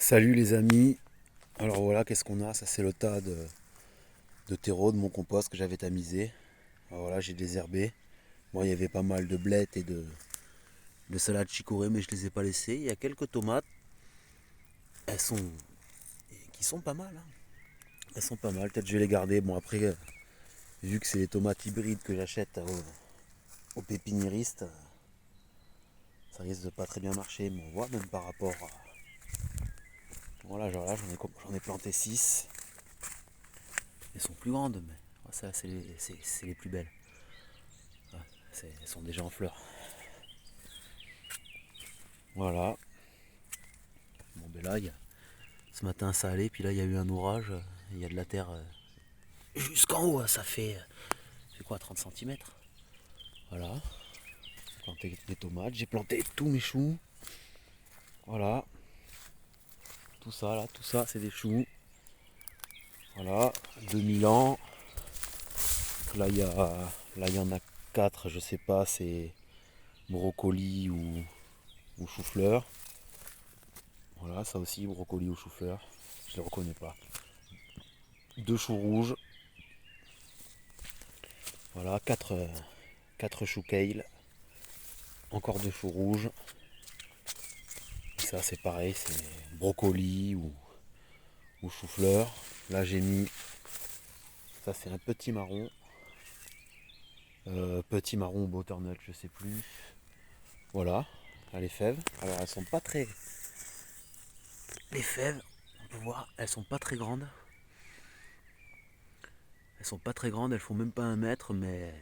Salut les amis, alors voilà qu'est-ce qu'on a, ça c'est le tas de terreau de mon compost que j'avais tamisé. Alors voilà, j'ai désherbé. Bon, il y avait pas mal de blettes et de salades chicorée mais je les ai pas laissées. Il y a quelques tomates, elles sont qui sont pas mal, hein. Elles sont pas mal, peut-être je vais les garder. Bon après, vu que c'est des tomates hybrides que j'achète au pépiniériste, ça risque de pas très bien marcher, mais on voit même par rapport à... Voilà, genre là j'en ai planté 6. Elles sont plus grandes, mais ça c'est les plus belles. Elles sont déjà en fleurs. Voilà. Bon ben là, ce matin ça allait, puis là il y a eu un orage, il y a de la terre jusqu'en haut, ça fait quoi, 30 cm. Voilà. J'ai planté des tomates, j'ai planté tous mes choux. Voilà. Tout ça là, tout ça c'est des choux. Voilà. 2000 ans. Là il y en a 4, je sais pas, c'est brocoli ou chou-fleur. Voilà, ça aussi, brocoli ou chou-fleur. Je les reconnais pas. 2 choux rouges. Voilà, 4 choux kale. Encore 2 choux rouges. Et ça c'est pareil, c'est brocoli ou chou-fleur. Là j'ai mis, ça c'est un petit marron. Petit marron ou butternut, je sais plus. Voilà, là, les fèves. Alors elles sont pas très... Les fèves, on peut voir, elles sont pas très grandes. Elles sont pas très grandes, elles font même pas 1 mètre, mais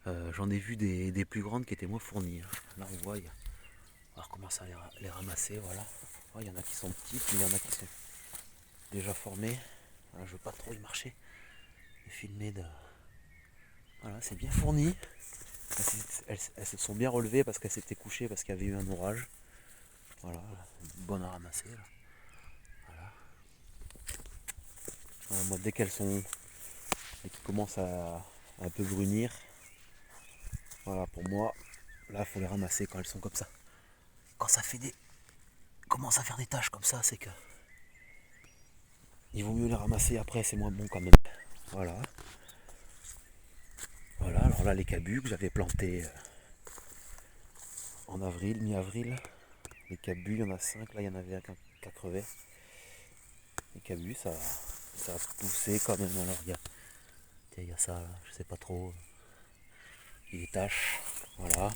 j'en ai vu des plus grandes qui étaient moins fournies, hein. Là on voit, on va recommencer à les ramasser, voilà. Il y en a qui sont petites, mais il y en a qui sont déjà formées. Là, je veux pas trop y marcher et filmer de... Voilà, c'est bien fourni. Elles se sont bien relevées parce qu'elles s'étaient couchées parce qu'il y avait eu un orage. Voilà, bonne à ramasser. Là. Voilà, moi, dès qu'elles commencent à un peu brunir, voilà, pour moi, là, il faut les ramasser quand elles sont comme ça. Quand ça fait commence à faire des taches comme ça, c'est que il vaut mieux les ramasser après, c'est moins bon quand même. Voilà. Voilà, alors là, les cabus que j'avais plantés en avril, mi-avril. Les cabus, il y en a 5, là, il y en avait un qui a crevé. Les cabus, ça a poussé quand même. Alors, il y a ça, là, je sais pas trop. Il y a des taches, voilà.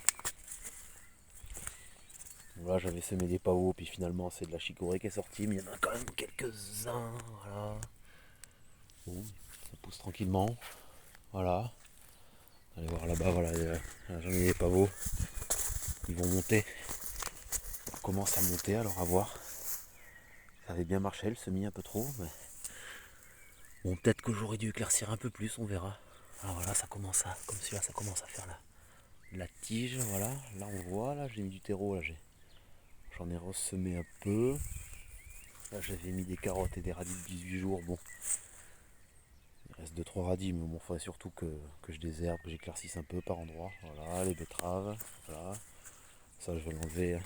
Là, j'avais semé des pavots, puis finalement, c'est de la chicorée qui est sortie, mais il y en a quand même quelques-uns, voilà. Bon, ça pousse tranquillement, voilà. Allez voir là-bas, voilà, là, j'en ai des pavots. Ils vont monter. On commence à monter, alors à voir. Ça avait bien marché, le semis un peu trop, mais... Bon, peut-être que j'aurais dû éclaircir un peu plus, on verra. Alors voilà, ça commence à, comme celui-là, ça commence à faire la tige, voilà. Là, on voit, là, j'ai mis du terreau, là, j'en ai ressemé un peu. Là, j'avais mis des carottes et des radis de 18 jours, bon. Il reste 2-3 radis, mais bon, il faudrait surtout que je désherbe, que j'éclaircisse un peu par endroit. Voilà, les betteraves, voilà. Ça, je vais l'enlever, hein.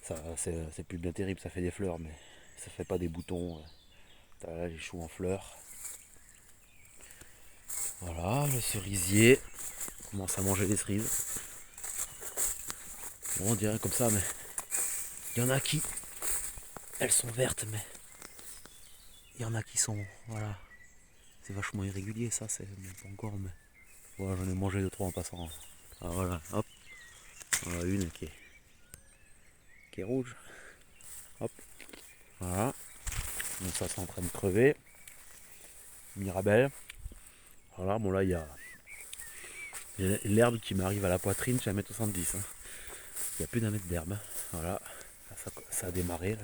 Ça, c'est plus bien terrible, ça fait des fleurs, mais ça fait pas des boutons. Là, les choux en fleurs. Voilà, le cerisier commence à manger les cerises. Bon, on dirait comme ça, mais il y en a qui, elles sont vertes, mais il y en a qui sont, voilà, c'est vachement irrégulier, ça, c'est pas encore, mais voilà, j'en ai mangé 2-3 en passant. Ah, voilà, hop, voilà une qui est rouge, hop, voilà, donc ça c'est en train de crever. Mirabelle, voilà, bon là il y a l'herbe qui m'arrive à la poitrine, je suis à 1m70, hein. Il y a plus d'1 mètre d'herbe, voilà, ça a démarré, là,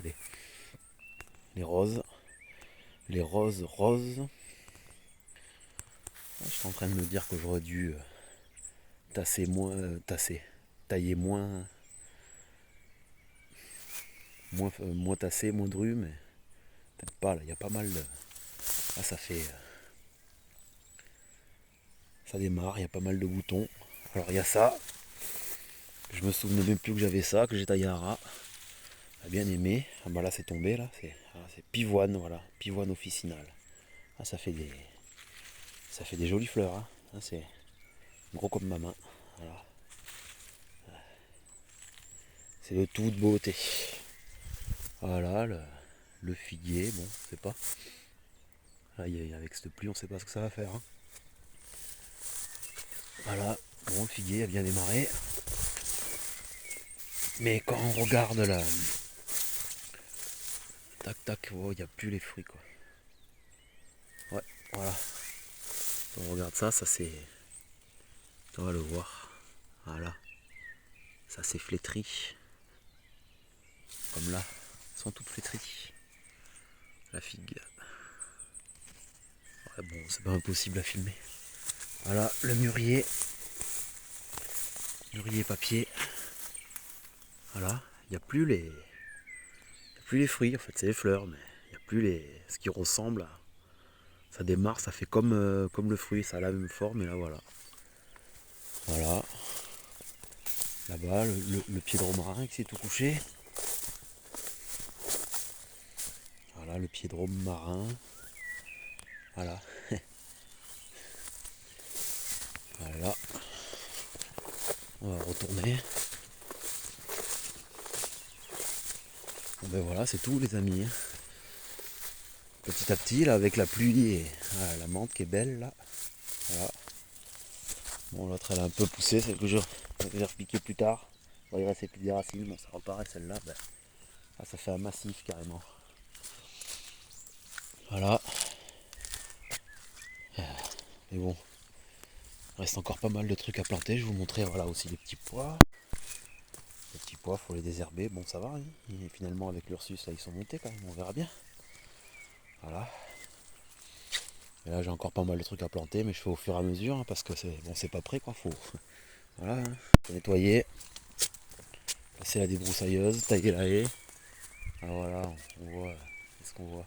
les roses, les roses. Je suis en train de me dire que j'aurais dû tailler moins tassé, moins dru, mais peut-être pas, là, il y a pas mal de... Là, ça démarre, il y a pas mal de boutons. Alors, il y a ça, je me souvenais même plus que j'avais ça, que j'ai taillé à ras. a bien aimé. Ah bah là c'est tombé là, c'est pivoine, voilà, pivoine officinale. Ah ça fait des jolies fleurs, hein. Ah, c'est gros comme ma main. Voilà. C'est le tout de beauté. Voilà le figuier, bon, on sait pas. Là, avec cette pluie, on sait pas ce que ça va faire, hein. Voilà, bon, le figuier a bien démarré. Mais quand on regarde là, tac tac, oh, il n'y a plus les fruits quoi. Ouais, voilà. Quand on regarde ça, ça c'est. On va le voir. Voilà. Ça c'est flétri. Comme là. Elles sont toutes flétries. La figue. Ouais, bon, c'est pas impossible à filmer. Voilà, le mûrier. Mûrier papier. Voilà. Il n'y a plus les. Il y a plus les fruits, en fait, c'est les fleurs, mais il n'y a plus les. Ce qui ressemble à. Ça démarre, ça fait comme le fruit, ça a la même forme, et là voilà. Voilà. Là-bas, le pied de romarin qui s'est tout couché. Voilà, le pied de romarin. Voilà. Voilà. On va retourner. Bon ben voilà, c'est tout les amis. Petit à petit, là, avec la pluie et voilà, la menthe qui est belle là. Voilà. Bon, l'autre elle a un peu poussé, celle que je vais repiquer plus tard. Bon, il reste plus des racines, bon ça reparaît celle-là. Ben, ah, ça fait un massif carrément. Voilà. Mais bon, il reste encore pas mal de trucs à planter. Je vais vous montrer voilà aussi les petits pois. Les petits pois, faut les désherber. Bon, ça va. Hein. Et finalement, avec l'Ursus, là, ils sont montés quand même. On verra bien. Voilà. Et là, j'ai encore pas mal de trucs à planter, mais je fais au fur et à mesure hein, parce que c'est pas prêt quoi. Voilà. Hein. Faut nettoyer, passer la débroussailleuse, tailler la haie. Ah, voilà, on voit. Qu'est-ce qu'on voit?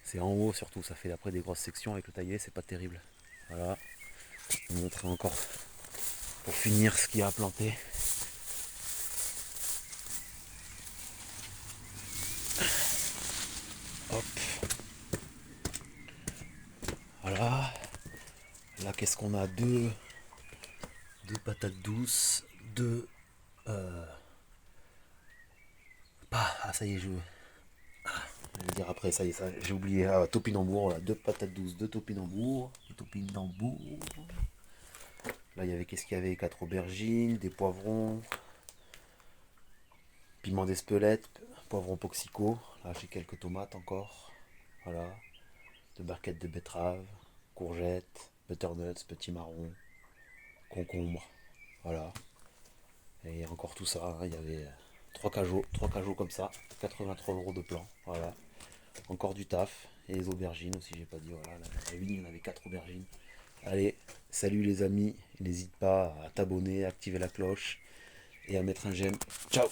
C'est en haut surtout. Ça fait après des grosses sections avec le tailler, c'est pas terrible. Voilà. Je vais vous montrer encore pour finir ce qu'il y a à planter. Hop. Voilà. Là, qu'est-ce qu'on a? Deux patates douces, deux. Ah, ça y est, je vais le dire après, ça y est, ça, j'ai oublié. Ah, topinambour, voilà, deux patates douces, deux topinambours. Topinambour. Là, il y avait, qu'est-ce qu'il y avait? Quatre aubergines, des poivrons, piment d'Espelette, poivron poxico. Là, j'ai quelques tomates encore. Voilà. Deux barquettes de betterave, courgettes, butternuts, petits marrons, concombres. Voilà. Et encore tout ça, hein, il y avait trois cajots comme ça, 83 € de plan. Voilà. Encore du taf. Et les aubergines aussi, j'ai pas dit. Voilà, la une, il y en avait quatre aubergines. Allez, salut les amis. N'hésite pas à t'abonner, à activer la cloche et à mettre un j'aime. Ciao!